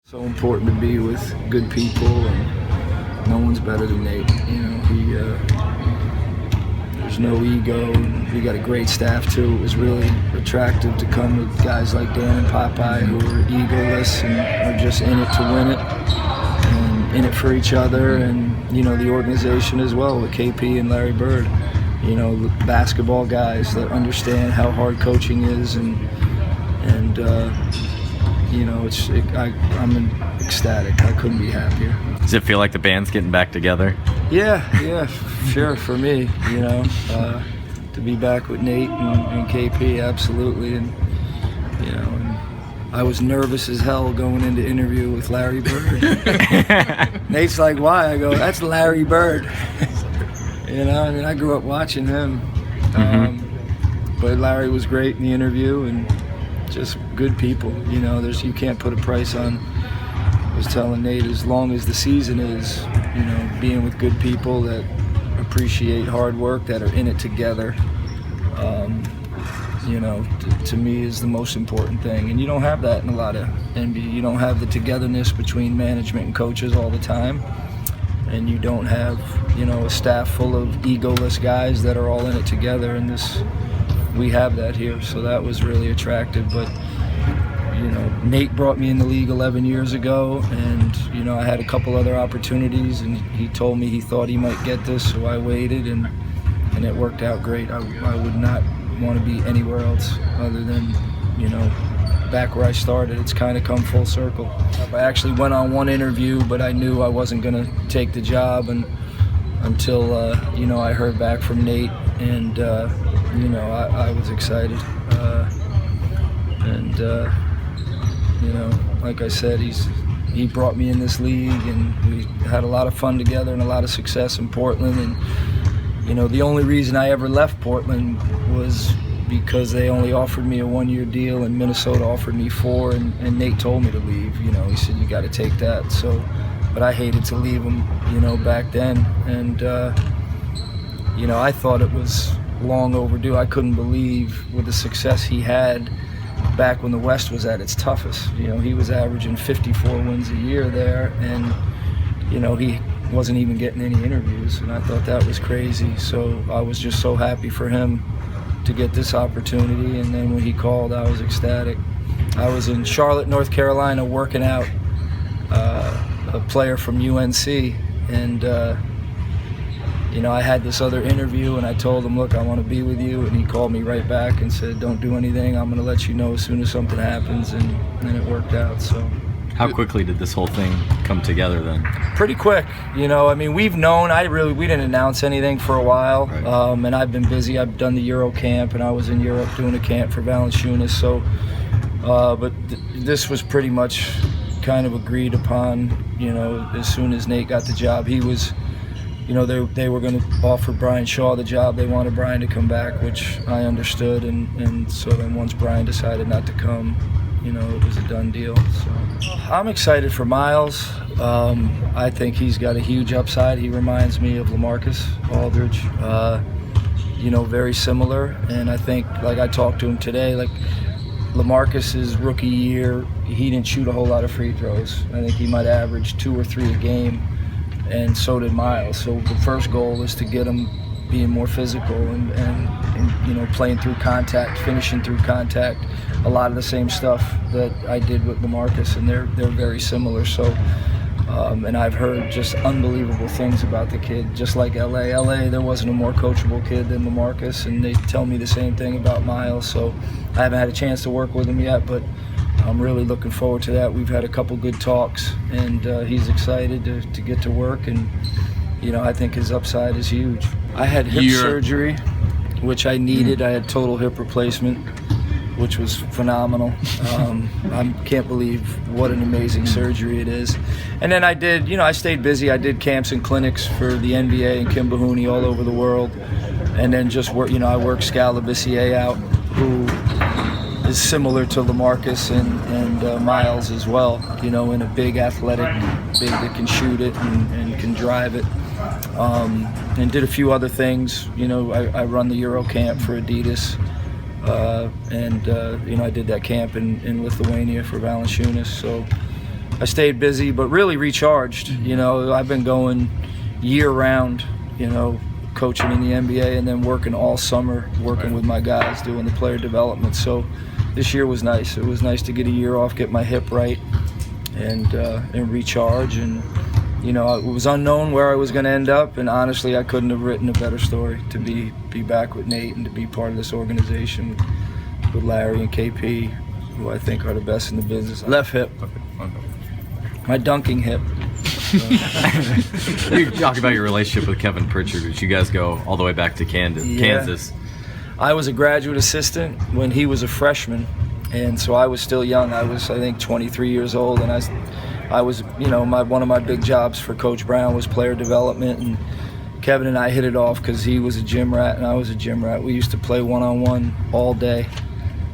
So important to be with good people, and no one's better than Nate. There's no ego. We got a great staff too. It was really attractive to come with guys like Dan and Popeye who are egoless and are just in it to win it, and in it for each other, and the organization as well with KP and Larry Bird. Basketball guys that understand how hard coaching is, I'm ecstatic. I couldn't be happier. Does it feel like the band's getting back together? Yeah, sure. For me, to be back with Nate and KP, absolutely. And I was nervous as hell going into interview with Larry Bird. Nate's like, "Why?" I go, "That's Larry Bird." I grew up watching him. But Larry was great in the interview, and just good people. You can't put a price on. I was telling Nate, as long as the season is, being with good people that appreciate hard work, that are in it together, to me is the most important thing. And you don't have that in a lot of NBA. You don't have the togetherness between management and coaches all the time. And you don't have, a staff full of egoless guys that are all in it together. And we have that here, so that was really attractive. But Nate brought me in the league 11 years ago, and I had a couple other opportunities, and he told me he thought he might get this, so I waited, and it worked out great. I would not want to be anywhere else other than back where I started. It's kind of come full circle. I actually went on one interview, but I knew I wasn't going to take the job, and until I heard back from Nate, and I was excited. Like I said, he brought me in this league, and we had a lot of fun together and a lot of success in Portland. And the only reason I ever left Portland was because they only offered me a one-year deal, and Minnesota offered me 4, and Nate told me to leave. He said, "You got to take that." So, but I hated to leave him, back then, and I thought it was long overdue. I couldn't believe with the success he had back when the West was at its toughest. He was averaging 54 wins a year there, and he wasn't even getting any interviews, and I thought that was crazy. So I was just so happy for him to get this opportunity, and then when he called, I was ecstatic. I was in Charlotte, North Carolina, working out a player from UNC, and I had this other interview, and I told him, "Look, I want to be with you," and he called me right back and said, "Don't do anything. I'm going to let you know as soon as something happens," and it worked out. So. How quickly did this whole thing come together then? Pretty quick. We've known. We didn't announce anything for a while, right. And I've been busy. I've done the Euro camp, and I was in Europe doing a camp for Valanciunas. So, but this was pretty much kind of agreed upon. As soon as Nate got the job, he was. They were going to offer Brian Shaw the job. They wanted Brian to come back, which I understood, and so then once Brian decided not to come, it was a done deal. So I'm excited for Miles. I think he's got a huge upside. He reminds me of LaMarcus Aldridge, very similar. And I think, like I talked to him today, like LaMarcus's rookie year, he didn't shoot a whole lot of free throws. I think he might average 2 or 3 a game, and so did Miles. So the first goal is to get him being more physical and playing through contact, finishing through contact. A lot of the same stuff that I did with LaMarcus, and they're very similar. So, and I've heard just unbelievable things about the kid. Just like LA, there wasn't a more coachable kid than LaMarcus, and they tell me the same thing about Miles. So I haven't had a chance to work with him yet, but I'm really looking forward to that. We've had a couple good talks, and he's excited to get to work, and I think his upside is huge. I had hip surgery, which I needed. I had total hip replacement, which was phenomenal. I can't believe what an amazing surgery it is. And then I stayed busy. I did camps and clinics for the NBA and Kim Bahuni all over the world, and then just I worked Scalabissier out, who is similar to LaMarcus and Miles as well, in a big athletic, big that can shoot it and can drive it. And did a few other things. I run the Euro camp for Adidas, and I did that camp in Lithuania for Valanciunas. So I stayed busy, but really recharged. You know, I've been going year-round, you know, coaching in the NBA and then working all summer, working with my guys, doing the player development. So this year was nice. It was nice to get a year off, get my hip right, and recharge. And you know, it was unknown where I was going to end up, and honestly, I couldn't have written a better story to be back with Nate and to be part of this organization with Larry and KP, who I think are the best in the business. Left hip, my dunking hip. You talk about your relationship with Kevin Pritchard, which you guys go all the way back to Kansas. I was a graduate assistant when he was a freshman, and so I was still young. I was, I think, 23 years old, and I was, you know, one of my big jobs for Coach Brown was player development, and Kevin and I hit it off because he was a gym rat and I was a gym rat. We used to play one-on-one all day.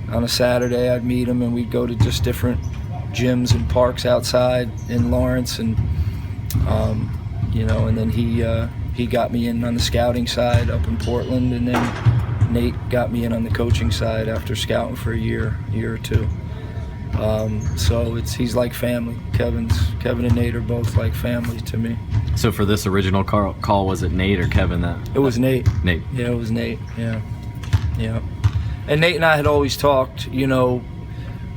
On a Saturday, I'd meet him, and we'd go to just different gyms and parks outside in Lawrence, and you know, and then he got me in on the scouting side up in Portland, and then Nate got me in on the coaching side after scouting for a year or two. So he's like family. Kevin and Nate are both like family to me. So for this original call, was it Nate or Kevin that? It was Nate. Nate. Yeah, it was Nate. Yeah. And Nate and I had always talked, you know,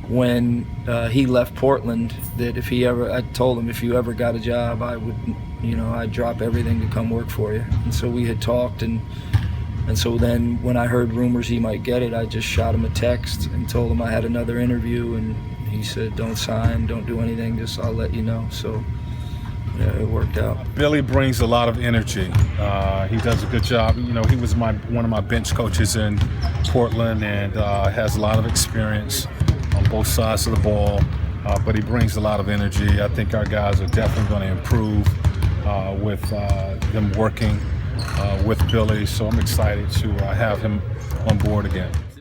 when he left Portland, that I told him if you ever got a job, I would, you know, I'd drop everything to come work for you. And so we had talked, and so then when I heard rumors he might get it, I just shot him a text and told him I had another interview, and he said, don't sign, don't do anything, just I'll let you know. So yeah, it worked out. Billy brings a lot of energy. He does a good job. You know, he was one of my bench coaches in Portland, and has a lot of experience on both sides of the ball, but he brings a lot of energy. I think our guys are definitely going to improve with them working with Billy, so I'm excited to have him on board again.